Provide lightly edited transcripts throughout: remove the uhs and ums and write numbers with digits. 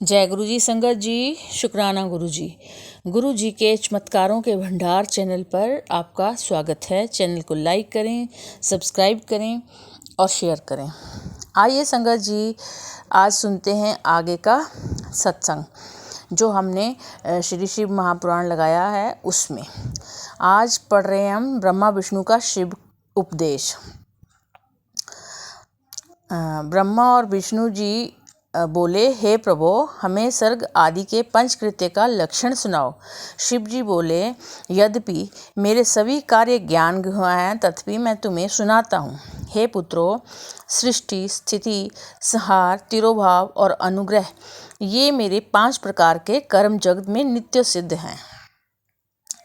जय गुरु जी संगत जी, शुक्राना गुरु जी। गुरु जी के चमत्कारों के भंडार चैनल पर आपका स्वागत है। चैनल को लाइक करें, सब्सक्राइब करें और शेयर करें। आइए संगत जी, आज सुनते हैं आगे का सत्संग जो हमने श्री शिव महापुराण लगाया है उसमें। आज पढ़ रहे हैं हम ब्रह्मा विष्णु का शिव उपदेश। ब्रह्मा और विष्णु जी बोले, हे प्रभो, हमें सर्ग आदि के पंचकृत्य का लक्षण सुनाओ। शिव जी बोले, यद्यपि मेरे सभी कार्य ज्ञान हैं, तथापि मैं तुम्हें सुनाता हूँ। हे पुत्रो, सृष्टि, स्थिति, संहार, तिरोभाव और अनुग्रह, ये मेरे 5 प्रकार के कर्म जगत में नित्य सिद्ध हैं।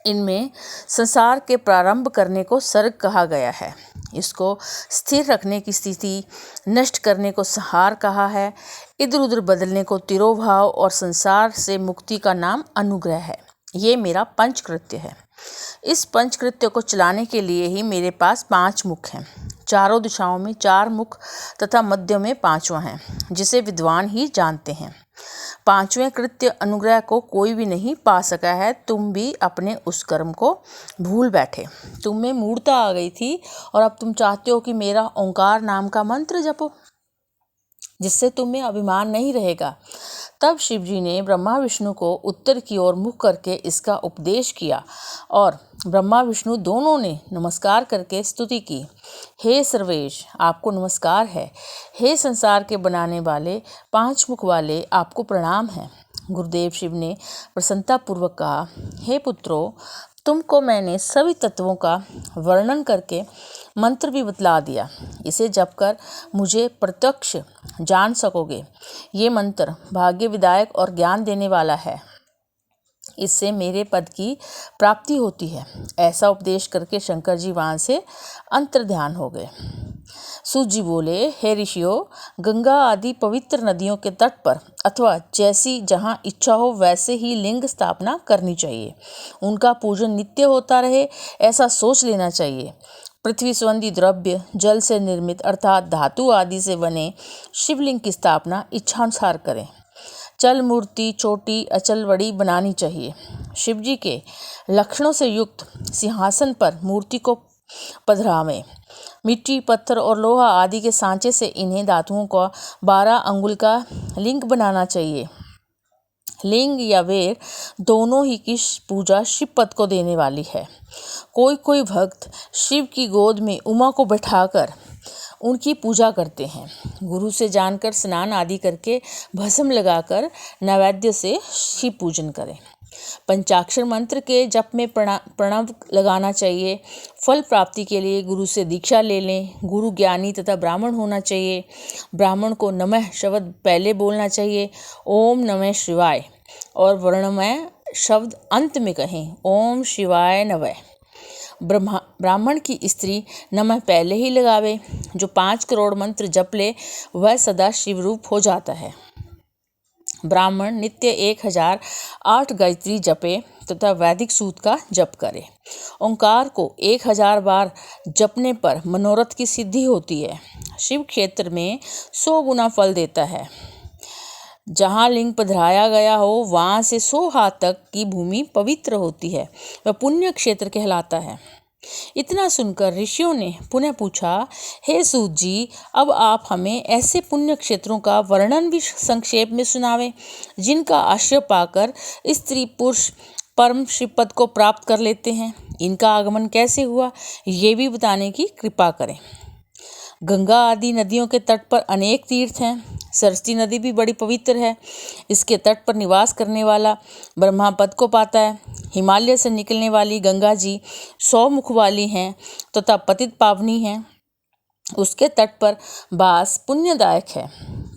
इनमें संसार के प्रारंभ करने को सर्ग कहा गया है, इसको स्थिर रखने की स्थिति, नष्ट करने को संहार कहा है, इधर उधर बदलने को तिरोभाव और संसार से मुक्ति का नाम अनुग्रह है। ये मेरा पंचकृत्य है। इस पंचकृत्य को चलाने के लिए ही मेरे पास 5 मुख हैं। चारों दिशाओं में 4 मुख तथा मध्य में 5वां है, जिसे विद्वान ही जानते हैं। 5वें कृत्य अनुग्रह को कोई भी नहीं पा सका है। तुम भी अपने उस कर्म को भूल बैठे। तुम में मूढ़ता आ गई थी और अब तुम चाहते हो कि मेरा ओंकार नाम का मंत्र जपो, जिससे तुम्हें अभिमान नहीं रहेगा। तब शिव जी ने ब्रह्मा विष्णु को उत्तर की ओर मुख करके इसका उपदेश किया और ब्रह्मा विष्णु दोनों ने नमस्कार करके स्तुति की। हे सर्वेश, आपको नमस्कार है। हे संसार के बनाने वाले 5 मुख वाले, आपको प्रणाम है। गुरुदेव शिव ने प्रसन्नतापूर्वक कहा, हे पुत्रों, तुमको मैंने सभी तत्वों का वर्णन करके मंत्र भी बतला दिया। इसे जप कर मुझे प्रत्यक्ष जान सकोगे। ये मंत्र भाग्य विदायक और ज्ञान देने वाला है। इससे मेरे पद की प्राप्ति होती है। ऐसा उपदेश करके शंकर जी वहाँ से अंतर्ध्यान हो गए। सूत जी बोले, हे ऋषियों, गंगा आदि पवित्र नदियों के तट पर अथवा जैसी जहाँ इच्छा हो वैसे ही लिंग स्थापना करनी चाहिए। उनका पूजन नित्य होता रहे, ऐसा सोच लेना चाहिए। पृथ्वी संबंधी द्रव्य जल से निर्मित अर्थात धातु आदि से बने शिवलिंग की स्थापना इच्छानुसार करें। चल मूर्ति छोटी अचल बड़ी बनानी चाहिए। शिव जी के लक्षणों से युक्त सिंहासन पर मूर्ति को पधरावें। मिट्टी, पत्थर और लोहा आदि के सांचे से इन्हें धातुओं का 12 अंगुल का लिंग बनाना चाहिए। लिंग या वेर दोनों ही की पूजा शिव पद को देने वाली है। कोई भक्त शिव की गोद में उमा को बैठाकर उनकी पूजा करते हैं। गुरु से जानकर स्नान आदि करके भस्म लगाकर नैवेद्य से शिव पूजन करें। पंचाक्षर मंत्र के जप में प्रणव लगाना चाहिए। फल प्राप्ति के लिए गुरु से दीक्षा ले लें। गुरु ज्ञानी तथा ब्राह्मण होना चाहिए। ब्राह्मण को नमः शब्द पहले बोलना चाहिए, ओम नमः शिवाय, और वर्णमय शब्द अंत में कहें, ओम शिवाय नमः। ब्राह्मण की स्त्री नमः पहले ही लगावे। जो 5 करोड़ मंत्र जप ले वह सदा शिवरूप हो जाता है। ब्राह्मण नित्य 1008 गायत्री जपे तथा वैदिक सूक्त का जप करे। ओंकार को 1000 बार जपने पर मनोरथ की सिद्धि होती है। शिव क्षेत्र में 100 गुना फल देता है। जहाँ लिंग पधराया गया हो वहाँ से 100 हाथ तक की भूमि पवित्र होती है, वह पुण्य क्षेत्र कहलाता है। इतना सुनकर ऋषियों ने पुनः पूछा, हे सूत जी, अब आप हमें ऐसे पुण्य क्षेत्रों का वर्णन भी संक्षेप में सुनावें जिनका आश्रय पाकर स्त्री पुरुष परम शिवपद को प्राप्त कर लेते हैं। इनका आगमन कैसे हुआ, ये भी बताने की कृपा करें। गंगा आदि नदियों के तट पर अनेक तीर्थ हैं। सरस्वती नदी भी बड़ी पवित्र है। इसके तट पर निवास करने वाला ब्रह्मा पद को पाता है। हिमालय से निकलने वाली गंगा जी 100 मुख वाली हैं तथा पतित पावनी हैं। उसके तट पर वास पुण्यदायक है।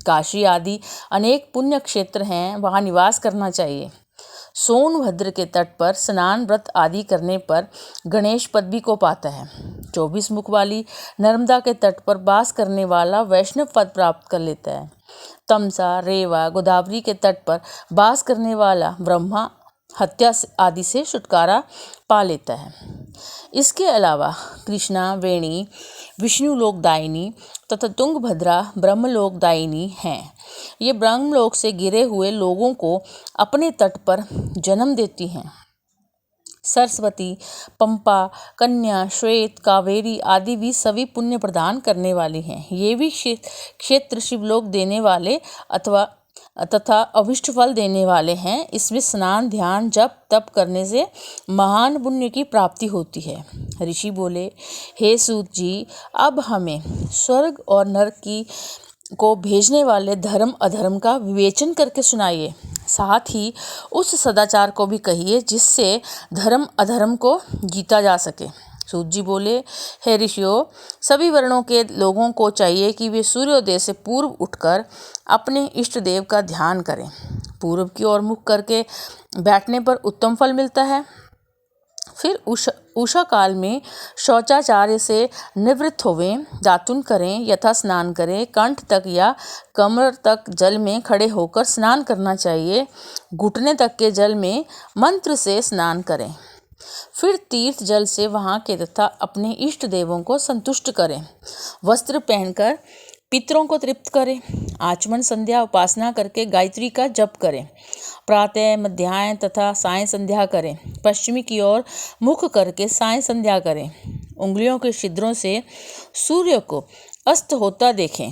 काशी आदि अनेक पुण्य क्षेत्र हैं, वहाँ निवास करना चाहिए। सोनभद्र के तट पर स्नान व्रत आदि करने पर गणेश पद भी को पाता है। 24 मुख वाली नर्मदा के तट पर वास करने वाला वैष्णव पद प्राप्त कर लेता है। तमसा, रेवा, गोदावरी के तट पर वास करने वाला ब्रह्मा हत्या आदि से छुटकारा पा लेता है। इसके अलावा कृष्णा वेणी विष्णु लोकदायिनी तथा तुंगभद्रा ब्रह्मलोकदायिनी हैं। ये ब्रह्मलोक से गिरे हुए लोगों को अपने तट पर जन्म देती हैं। सरस्वती, पंपा, कन्या, श्वेत, कावेरी आदि भी सभी पुण्य प्रदान करने वाली हैं। ये भी क्षेत्र शिवलोक देने वाले तथा अभिष्ट फल देने वाले हैं। इसमें स्नान, ध्यान, जप, तप करने से महान पुण्य की प्राप्ति होती है। ऋषि बोले, हे सूत जी, अब हमें स्वर्ग और नरक को भेजने वाले धर्म अधर्म का विवेचन करके सुनाइए। साथ ही उस सदाचार को भी कहिए जिससे धर्म अधर्म को जीता जा सके। सूत जी बोले, हे ऋषियों, सभी वर्णों के लोगों को चाहिए कि वे सूर्योदय से पूर्व उठकर अपने इष्ट देव का ध्यान करें। पूर्व की ओर मुख करके बैठने पर उत्तम फल मिलता है। फिर उषा काल में शौचाचार्य से निवृत्त होवें, दातुन करें, यथा स्नान करें। कंठ तक या कमर तक जल में खड़े होकर स्नान करना चाहिए। घुटने तक के जल में मंत्र से स्नान करें। फिर तीर्थ जल से वहाँ के तथा अपने इष्ट देवों को संतुष्ट करें। वस्त्र पहनकर पितरों को तृप्त करें। आचमन, संध्या, उपासना करके गायत्री का जप करें। प्रातः, मध्याह्न तथा सायं संध्या करें। पश्चिमी की ओर मुख करके सायं संध्या करें। उंगलियों के छिद्रों से सूर्य को अस्त होता देखें।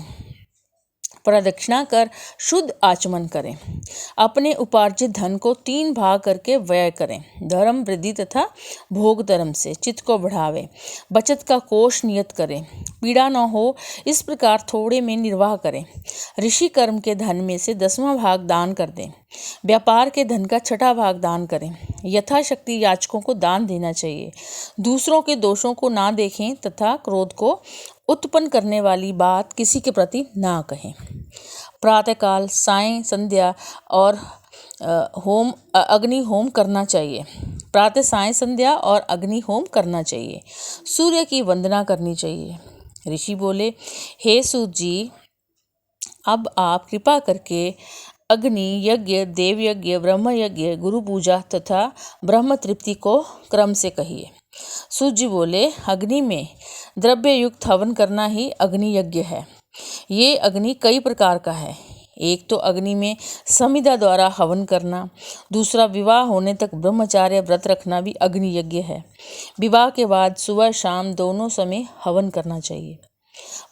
प्रदक्षिणा कर शुद्ध आचमन करें। अपने उपार्जित धन को 3 भाग करके व्यय करें। धर्म, वृद्धि तथा भोग धर्म से चित्त को बढ़ावे। बचत का कोष नियत करें। पीड़ा न हो इस प्रकार थोड़े में निर्वाह करें। ऋषि कर्म के धन में से 10वां भाग दान कर दें। व्यापार के धन का 6ठा भाग दान करें। यथाशक्ति याचकों को दान देना चाहिए। दूसरों के दोषों को ना देखें तथा क्रोध को उत्पन्न करने वाली बात किसी के प्रति ना कहें। प्रातःकाल, सायं संध्या और अग्नि होम करना चाहिए। प्रातः, सायं संध्या और अग्नि होम करना चाहिए। सूर्य की वंदना करनी चाहिए। ऋषि बोले, हे सूत जी, अब आप कृपा करके अग्नि यज्ञ, देव यज्ञ, ब्रह्म यज्ञ, गुरु पूजा तथा ब्रह्म तृप्ति को क्रम से कहिए। सूत जी बोले, अग्नि में द्रव्य युक्त हवन करना ही अग्नि यज्ञ है। ये अग्नि कई प्रकार का है। एक तो अग्नि में समिधा द्वारा हवन करना, दूसरा विवाह होने तक ब्रह्मचार्य व्रत रखना भी अग्नि यज्ञ है। विवाह के बाद सुबह शाम दोनों समय हवन करना चाहिए।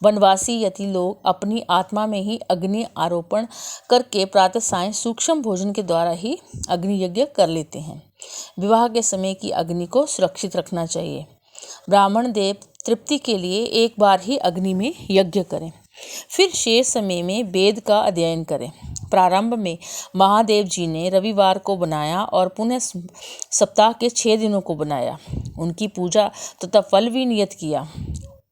वनवासी यति लोग अपनी आत्मा में ही अग्नि आरोपण करके प्रातः सायं सूक्ष्म भोजन के द्वारा ही अग्नि यज्ञ कर लेते हैं। विवाह के समय की अग्नि को सुरक्षित रखना चाहिए। ब्राह्मण देव तृप्ति के लिए एक बार ही अग्नि में यज्ञ करें। फिर शेष समय में वेद का अध्ययन करें। प्रारंभ में महादेव जी ने रविवार को बनाया और पुनः सप्ताह के 6 दिनों को बनाया। उनकी पूजा तथा फल भी नियत किया।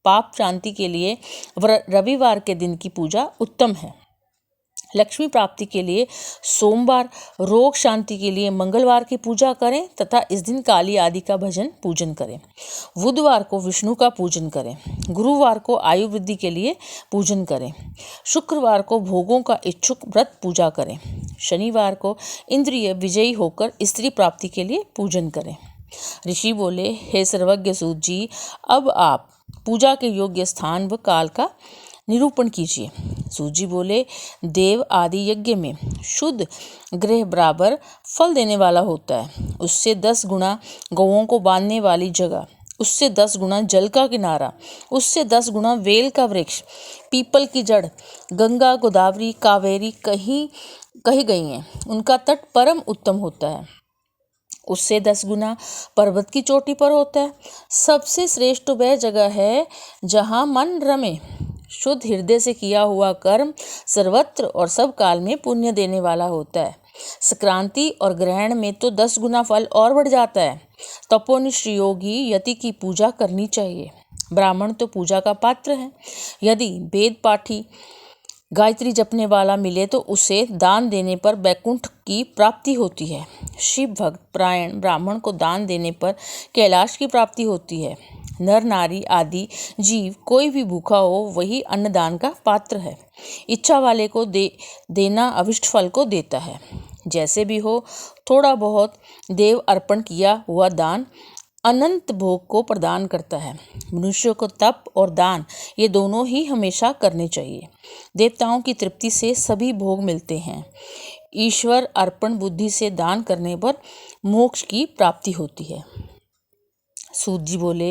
पाप शांति के लिए रविवार के दिन की पूजा उत्तम है। लक्ष्मी प्राप्ति के लिए सोमवार, रोग शांति के लिए मंगलवार की पूजा करें तथा इस दिन काली आदि का भजन पूजन करें। बुधवार को विष्णु का पूजन करें। गुरुवार को आयु वृद्धि के लिए पूजन करें। शुक्रवार को भोगों का इच्छुक व्रत पूजा करें। शनिवार को इंद्रिय विजयी होकर स्त्री प्राप्ति के लिए पूजन करें। ऋषि बोले, हे सर्वज्ञ सूत जी, अब आप पूजा के योग्य स्थान व काल का निरूपण कीजिए। सूत जी बोले, देव आदि यज्ञ में शुद्ध ग्रह बराबर फल देने वाला होता है। उससे 10 गुना गौओं को बांधने वाली जगह, उससे 10 गुना जल का किनारा, उससे 10 गुना वेल का वृक्ष, पीपल की जड़, गंगा, गोदावरी, कावेरी कही गई हैं। उनका तट परम उत्तम होता है। उससे 10 गुना पर्वत की चोटी पर होता है। सबसे श्रेष्ठ वह जगह है जहाँ मन रमे। शुद्ध हृदय से किया हुआ कर्म सर्वत्र और सब काल में पुण्य देने वाला होता है। संक्रांति और ग्रहण में तो 10 गुना फल और बढ़ जाता है। तपोनिष्ठ योगी यति की पूजा करनी चाहिए। ब्राह्मण तो पूजा का पात्र है। यदि वेद पाठी गायत्री जपने वाला मिले तो उसे दान देने पर वैकुंठ की प्राप्ति होती है। शिव भक्त परायण ब्राह्मण को दान देने पर कैलाश की प्राप्ति होती है। नर नारी आदि जीव कोई भी भूखा हो वही अन्नदान का पात्र है। इच्छा वाले को देना अभिष्ट फल को देता है। जैसे भी हो, थोड़ा बहुत देव अर्पण किया हुआ दान अनंत भोग को प्रदान करता है। मनुष्य को तप और दान ये दोनों ही हमेशा करने चाहिए। देवताओं की तृप्ति से सभी भोग मिलते हैं। ईश्वर अर्पण बुद्धि से दान करने पर मोक्ष की प्राप्ति होती है। सूत जी बोले,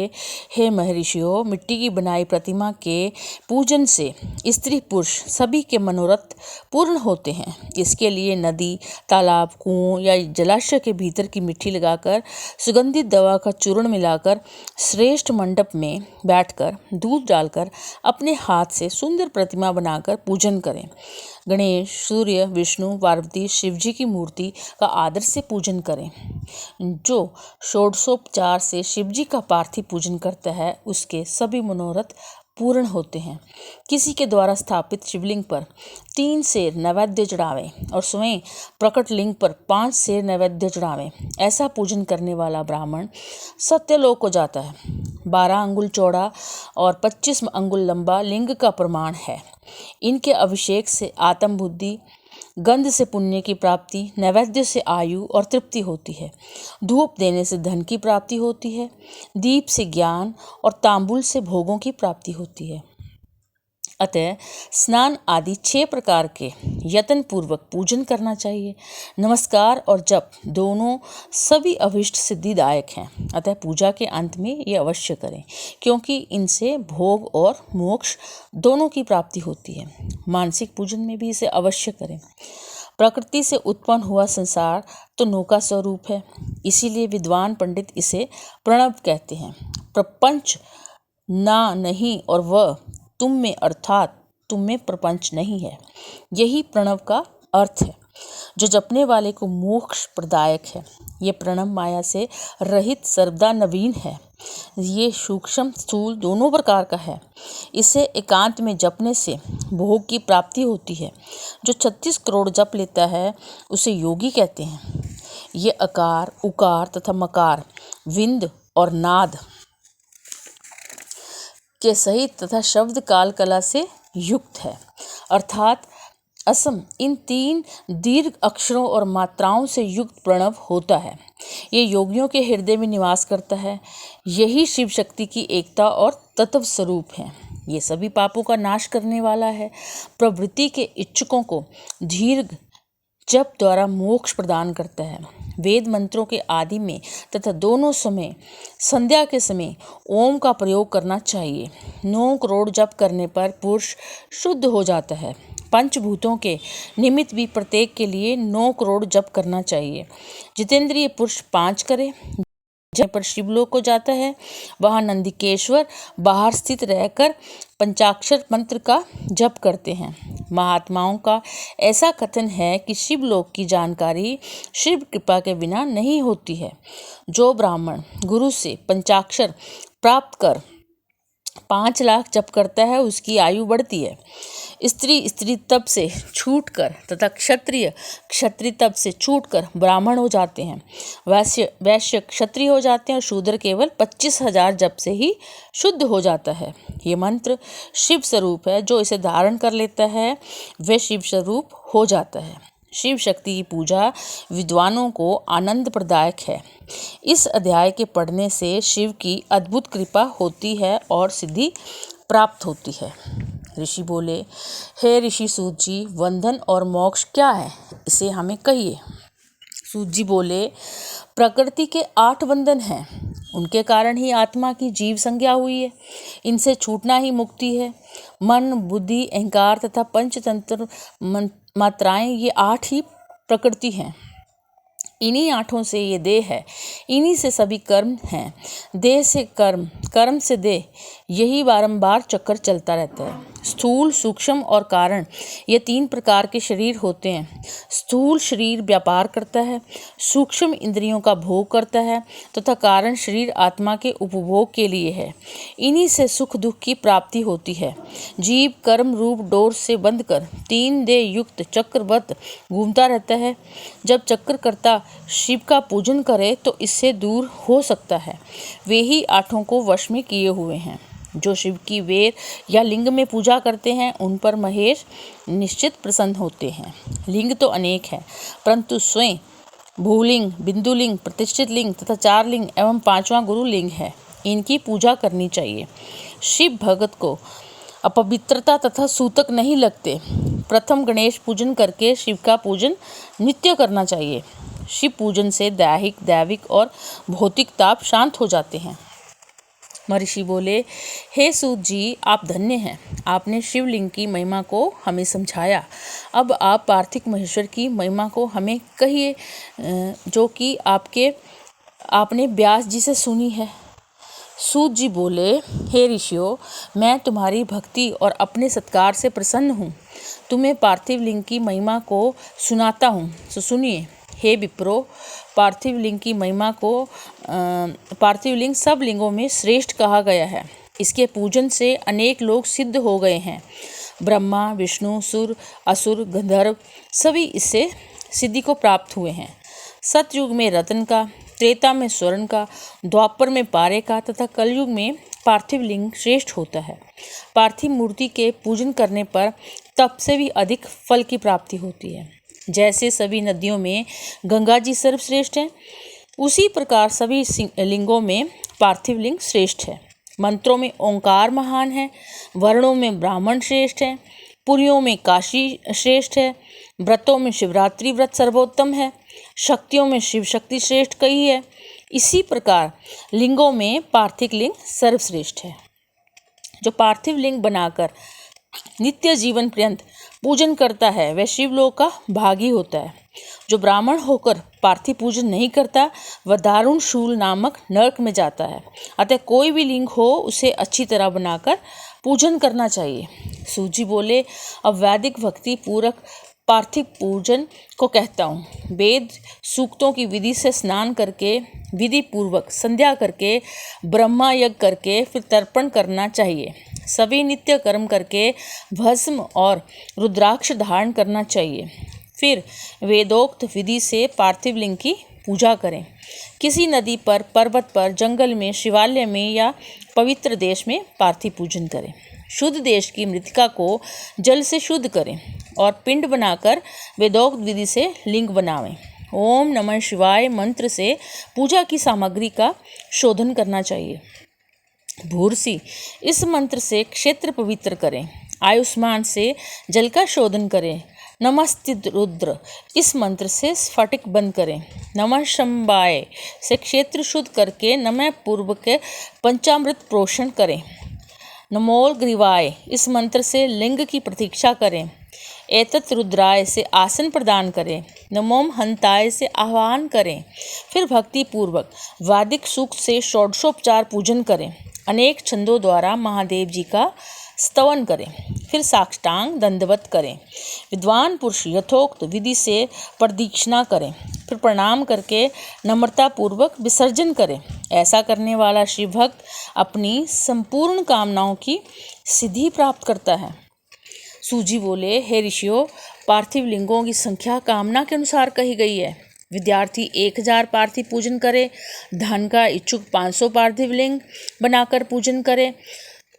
हे महर्षियों, मिट्टी की बनाई प्रतिमा के पूजन से स्त्री पुरुष सभी के मनोरथ पूर्ण होते हैं। इसके लिए नदी, तालाब, कुओं या जलाशय के भीतर की मिट्टी लगाकर सुगंधित दवा का चूर्ण मिलाकर श्रेष्ठ मंडप में बैठकर दूध डालकर अपने हाथ से सुंदर प्रतिमा बनाकर पूजन करें। गणेश, सूर्य, विष्णु, पार्वती, शिव जी की मूर्ति का आदर से पूजन करें। जो षोडशोपचार से शिव जी का पार्थिव पूजन करता है उसके सभी मनोरथ पूर्ण होते हैं। किसी के द्वारा स्थापित शिवलिंग पर 3 सेर नैवेद्य चढ़ावें और स्वयं प्रकट लिंग पर 5 सेर नैवेद्य चढ़ावें। ऐसा पूजन करने वाला ब्राह्मण सत्यलोक को जाता है। 12 अंगुल चौड़ा और 25 अंगुल लंबा लिंग का प्रमाण है। इनके अभिषेक से आत्म बुद्धि, गंध से पुण्य की प्राप्ति, नैवेद्य से आयु और तृप्ति होती है। धूप देने से धन की प्राप्ति होती है। दीप से ज्ञान और तांबुल से भोगों की प्राप्ति होती है। अतः स्नान आदि 6 प्रकार के यत्न पूर्वक पूजन करना चाहिए। नमस्कार और जप दोनों सभी अभिष्ट सिद्धिदायक हैं। अतः पूजा के अंत में ये अवश्य करें, क्योंकि इनसे भोग और मोक्ष दोनों की प्राप्ति होती है। मानसिक पूजन में भी इसे अवश्य करें। प्रकृति से उत्पन्न हुआ संसार तो नौका स्वरूप है, इसीलिए विद्वान पंडित इसे प्रणव कहते हैं। प्रपंच ना नहीं और वह तुम में अर्थात तुम में प्रपंच नहीं है, यही प्रणव का अर्थ है, जो जपने वाले को मोक्ष प्रदायक है। ये प्रणव माया से रहित सर्वदा नवीन है। ये सूक्ष्म स्थूल दोनों प्रकार का है। इसे एकांत में जपने से भोग की प्राप्ति होती है। जो 36 करोड़ जप लेता है उसे योगी कहते हैं। ये अकार, उकार तथा मकार, विंद और नाद के सहित तथा शब्द काल कला से युक्त है, अर्थात असम। इन 3 दीर्घ अक्षरों और मात्राओं से युक्त प्रणव होता है। ये योगियों के हृदय में निवास करता है। यही शिव शक्ति की एकता और तत्व स्वरूप है। ये सभी पापों का नाश करने वाला है। प्रवृत्ति के इच्छुकों को दीर्घ जप द्वारा मोक्ष प्रदान करता है। वेद मंत्रों के आदि में तथा दोनों समय, संध्या के समय ओम का प्रयोग करना चाहिए। 9 करोड़ जप करने पर पुरुष शुद्ध हो जाता है। पंचभूतों के निमित्त भी प्रत्येक के लिए 9 करोड़ जप करना चाहिए। जितेंद्रिय पुरुष 5 करे। जहाँ पर शिवलोक को जाता है वहाँ नंदिकेश्वर बाहर स्थित रहकर पंचाक्षर मंत्र का जप करते हैं। महात्माओं का ऐसा कथन है कि शिवलोक की जानकारी शिव कृपा के बिना नहीं होती है। जो ब्राह्मण गुरु से पंचाक्षर प्राप्त कर 5 लाख जप करता है उसकी आयु बढ़ती है। स्त्री तप से छूटकर तथा क्षत्रिय तप से छूटकर ब्राह्मण हो जाते हैं। वैश्य क्षत्रिय हो जाते हैं और शूद्र केवल 25,000 जप से ही शुद्ध हो जाता है। ये मंत्र शिव स्वरूप है। जो इसे धारण कर लेता है वह शिव स्वरूप हो जाता है। शिव शक्ति की पूजा विद्वानों को आनंद प्रदायक है। इस अध्याय के पढ़ने से शिव की अद्भुत कृपा होती है और सिद्धि प्राप्त होती है। ऋषि बोले, हे ऋषि सूत जी, बंधन और मोक्ष क्या है, इसे हमें कहिए। सूत जी बोले, प्रकृति के 8 बंधन हैं। उनके कारण ही आत्मा की जीव संज्ञा हुई है। इनसे छूटना ही मुक्ति है। मन, बुद्धि, अहंकार तथा पंचतंत्र मात्राएं, ये 8 ही प्रकृति हैं। इन्हीं 8 से ये देह है। इन्हीं से सभी कर्म हैं। देह से कर्म, कर्म से देह, यही बारंबार चक्कर चलता रहता है। स्थूल, सूक्ष्म और कारण, ये 3 प्रकार के शरीर होते हैं। स्थूल शरीर व्यापार करता है, सूक्ष्म इंद्रियों का भोग करता है तथा कारण शरीर आत्मा के उपभोग के लिए है। इन्हीं से सुख दुख की प्राप्ति होती है। जीव कर्म रूप डोर से बंध कर 3 देह युक्त चक्रवत घूमता रहता है। जब चक्रकर्ता शिव का पूजन करे तो इससे दूर हो सकता है। वे ही 8 को वश में किए हुए हैं। जो शिव की वेर या लिंग में पूजा करते हैं उन पर महेश निश्चित प्रसन्न होते हैं। लिंग तो अनेक है, परंतु स्वयं भूलिंग, बिंदुलिंग, प्रतिष्ठित लिंग तथा 4 लिंग एवं 5वां गुरु लिंग है। इनकी पूजा करनी चाहिए। शिव भगत को अपवित्रता तथा सूतक नहीं लगते। प्रथम गणेश पूजन करके शिव का पूजन नित्य करना चाहिए। शिव पूजन से दैहिक, दैविक और भौतिक ताप शांत हो जाते हैं। महर्षि बोले, हे सूत जी, आप धन्य हैं। आपने शिवलिंग की महिमा को हमें समझाया। अब आप पार्थिव महेश्वर की महिमा को हमें कहिए, जो कि आपने व्यास जी से सुनी है। सूत जी बोले, हे ऋषियों, मैं तुम्हारी भक्ति और अपने सत्कार से प्रसन्न हूँ। तुम्हें पार्थिव लिंग की महिमा को सुनाता हूँ, तो सुनिए। हे विप्रो, पार्थिव लिंग की महिमा को पार्थिव लिंग सब लिंगों में श्रेष्ठ कहा गया है। इसके पूजन से अनेक लोग सिद्ध हो गए हैं। ब्रह्मा, विष्णु, सुर, असुर, गंधर्व सभी इससे सिद्धि को प्राप्त हुए हैं। सतयुग में रत्न का, त्रेता में स्वर्ण का, द्वापर में पारे का तथा कलयुग में पार्थिव लिंग श्रेष्ठ होता है। पार्थिव मूर्ति के पूजन करने पर तप से भी अधिक फल की प्राप्ति होती है। जैसे सभी नदियों में गंगा जी सर्वश्रेष्ठ हैं, उसी प्रकार सभी लिंगों में पार्थिव लिंग श्रेष्ठ है। मंत्रों में ओंकार महान है, वर्णों में ब्राह्मण श्रेष्ठ है, पुरियों में काशी श्रेष्ठ है, व्रतों में शिवरात्रि व्रत सर्वोत्तम है, शक्तियों में शिव शक्ति श्रेष्ठ कही है। इसी प्रकार लिंगों में पार्थिव लिंग सर्वश्रेष्ठ है। जो पार्थिव लिंग बनाकर नित्य जीवन पर्यंत पूजन करता है वह शिवलोक का भागी होता है। जो ब्राह्मण होकर पार्थिव पूजन नहीं करता वह दारुण शूल नामक नरक में जाता है। अतः कोई भी लिंग हो उसे अच्छी तरह बनाकर पूजन करना चाहिए। सूत जी बोले, अब वैदिक भक्ति पूरक पार्थिव पूजन को कहता हूँ। वेद सूक्तों की विधि से स्नान करके, विधि पूर्वक संध्या करके, ब्रह्मा यज्ञ करके फिर तर्पण करना चाहिए। सभी नित्य कर्म करके भस्म और रुद्राक्ष धारण करना चाहिए। फिर वेदोक्त विधि से पार्थिव लिंग की पूजा करें। किसी नदी पर, पर्वत पर, जंगल में, शिवालय में या पवित्र देश में पार्थिव पूजन करें। शुद्ध देश की मृतिका को जल से शुद्ध करें और पिंड बनाकर वेदोक्त विधि से लिंग बनावें। ओम नमः शिवाय मंत्र से पूजा की सामग्री का शोधन करना चाहिए। भूरसी इस मंत्र से क्षेत्र पवित्र करें। आयुष्मान से जल का शोधन करें। नमस्ते रुद्र इस मंत्र से स्फटिक बंद करें। नमः शंबाय से क्षेत्र शुद्ध करके नमः पूर्व के पंचामृत प्रोषण करें। नमोल ग्रीवाय इस मंत्र से लिंग की प्रतीक्षा करें। एतत् रुद्राय से आसन प्रदान करें। नमोम हंताय से आह्वान करें। फिर भक्ति पूर्वक वैदिक सूक्त से षोडशोपचार पूजन करें। अनेक छंदों द्वारा महादेव जी का स्तवन करें। फिर साष्टांग दंडवत करें। विद्वान पुरुष यथोक्त विधि से प्रदक्षिणा करें। फिर प्रणाम करके नम्रता पूर्वक विसर्जन करें। ऐसा करने वाला शिव भक्त अपनी संपूर्ण कामनाओं की सिद्धि प्राप्त करता है। सूजी बोले, हे ऋषियों, पार्थिव लिंगों की संख्या कामना के अनुसार कही गई है। विद्यार्थी 1000 पार्थिव पूजन करे, धन का इच्छुक 500 पार्थिव लिंग बनाकर पूजन करे,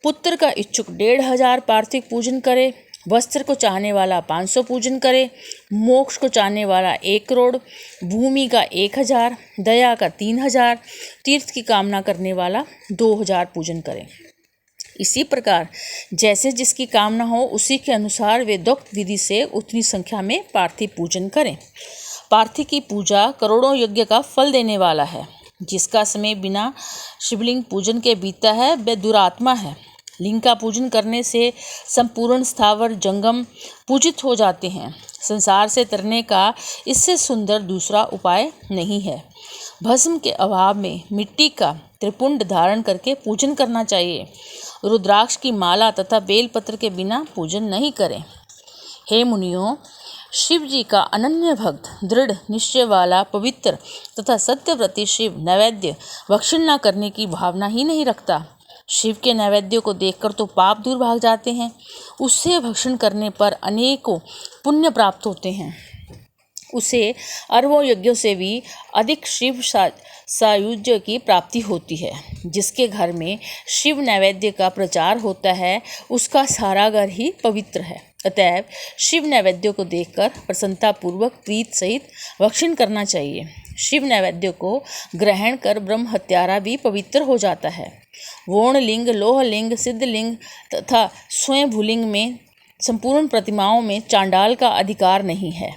पुत्र का इच्छुक 1500 पार्थिव पूजन करे, वस्त्र को चाहने वाला 500 पूजन करे, मोक्ष को चाहने वाला 1 करोड़, भूमि का 1000, दया का 3000, तीर्थ की कामना करने वाला 2000 पूजन करे। इसी प्रकार जैसे जिसकी कामना हो उसी के अनुसार वेदोक्त विधि से उतनी संख्या में पार्थिव पूजन करें। पार्थिव की पूजा करोड़ों यज्ञ का फल देने वाला है। जिसका समय बिना शिवलिंग पूजन के बीतता है वह दुरात्मा है। लिंग का पूजन करने से संपूर्ण स्थावर जंगम पूजित हो जाते हैं। संसार से तरने का इससे सुंदर दूसरा उपाय नहीं है। भस्म के अभाव में मिट्टी का त्रिपुंड धारण करके पूजन करना चाहिए। रुद्राक्ष की माला तथा बेलपत्र के बिना पूजन नहीं करें। हे मुनियों, शिव जी का अनन्य भक्त, दृढ़ निश्चय वाला, पवित्र तथा सत्यव्रती शिव नैवेद्य भक्षण न करने की भावना ही नहीं रखता। शिव के नैवेद्य को देखकर तो पाप दूर भाग जाते हैं, उससे भक्षण करने पर अनेकों पुण्य प्राप्त होते हैं। उसे अरबों यज्ञों से भी अधिक शिव सायुज्य की प्राप्ति होती है। जिसके घर में शिव नैवेद्य का प्रचार होता है उसका सारा घर ही पवित्र है। अतएव शिव नैवेद्य को देखकर प्रसन्नता पूर्वक प्रीत सहित भक्षण करना चाहिए। शिव नैवेद्य को ग्रहण कर ब्रह्म हत्यारा भी पवित्र हो जाता है। वोणलिंग, लोहलिंग, सिद्धलिंग तथा स्वयंभूलिंग में संपूर्ण प्रतिमाओं में चांडाल का अधिकार नहीं है।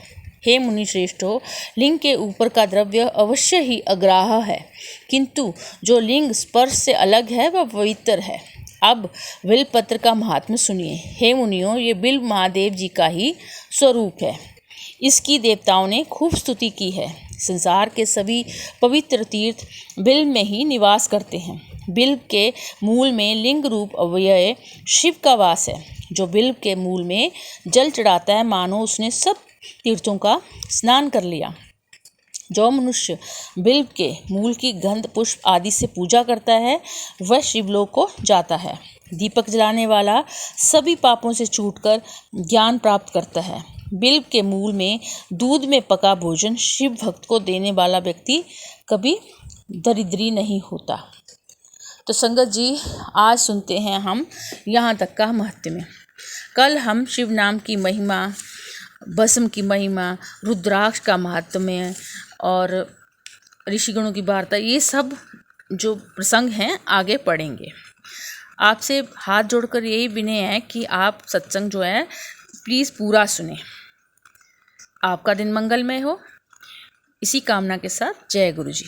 हे मुनि श्रेष्ठो, लिंग के ऊपर का द्रव्य अवश्य ही अग्राह्य है, किंतु जो लिंग स्पर्श से अलग है वह पवित्र है। अब बिल्वपत्र का महात्म्य सुनिए। हे मुनियों, ये बिल्व महादेव जी का ही स्वरूप है। इसकी देवताओं ने खूब स्तुति की है। संसार के सभी पवित्र तीर्थ बिल्व में ही निवास करते हैं। बिल्व के मूल में लिंग रूप अव्यय शिव का वास है। जो बिल्व के मूल में जल चढ़ाता है मानो उसने सब तीर्थों का स्नान कर लिया। जो मनुष्य बिल्व के मूल की गंध पुष्प आदि से पूजा करता है वह शिवलोक को जाता है। दीपक जलाने वाला सभी पापों से छूटकर ज्ञान प्राप्त करता है। बिल्व के मूल में दूध में पका भोजन शिव भक्त को देने वाला व्यक्ति कभी दरिद्री नहीं होता। तो संगत जी, आज सुनते हैं हम यहाँ तक का महत्व। कल हम शिव नाम की महिमा, भस्म की महिमा, रुद्राक्ष का महात्म्य और ऋषिगणों की वार्ता, ये सब जो प्रसंग हैं आगे पढ़ेंगे। आपसे हाथ जोड़कर यही विनय है कि आप सत्संग जो है प्लीज़ पूरा सुने। आपका दिन मंगलमय हो, इसी कामना के साथ जय गुरु जी।